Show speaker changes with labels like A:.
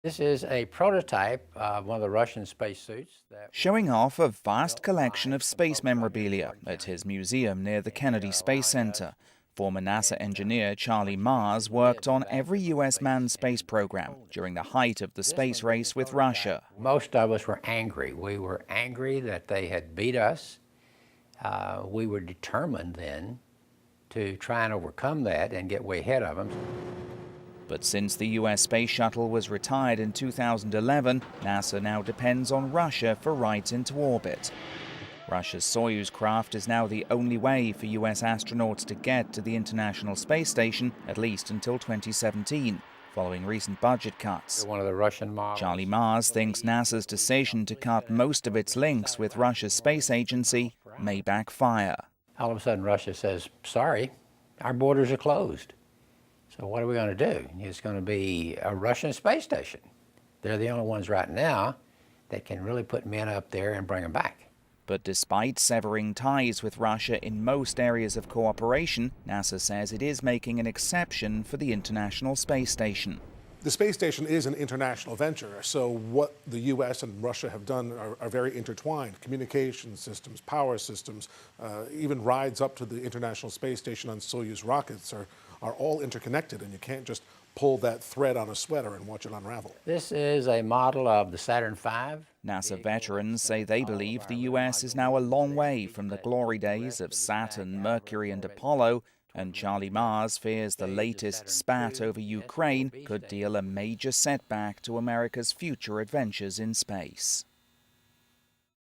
A: This is a prototype of one of the Russian spacesuits that
B: Showing off a vast collection of space memorabilia at his museum near the Kennedy Space Center. Former NASA engineer Charlie Mars worked on every U.S. manned space program during the height of the space race with Russia.
A: most of us were angry. We were angry that they had beat us. We were determined then to try and overcome that and get way ahead of them.
B: But since the U.S. space shuttle was retired in 2011, NASA now depends on Russia for rides into orbit. Russia's Soyuz craft is now the only way for U.S. astronauts to get to the International Space Station, at least until 2017, following recent budget cuts.
A: One of the Russian models.
B: Charlie Mars thinks NASA's decision to cut most of its links with Russia's space agency may backfire.
A: All of a sudden Russia says, sorry, our borders are closed. So what are we going to do? It's going to be a Russian space station. They're the only ones right now that can really put men up there and bring them back.
B: But despite severing ties with Russia in most areas of cooperation, NASA says it is making an exception for the International Space Station.
C: The space station is an international venture, so what the U.S. and Russia have done are very intertwined. Communication systems, power systems, even rides up to the International Space Station on Soyuz rockets are all interconnected, and you can't just pull that thread on a sweater and watch it unravel.
A: This is a model of the Saturn V.
B: NASA veterans say they believe the U.S. is now a long way from the glory days of Saturn, Mercury and Apollo, and Charlie Mars fears the latest spat over Ukraine could deal a major setback to America's future adventures in space.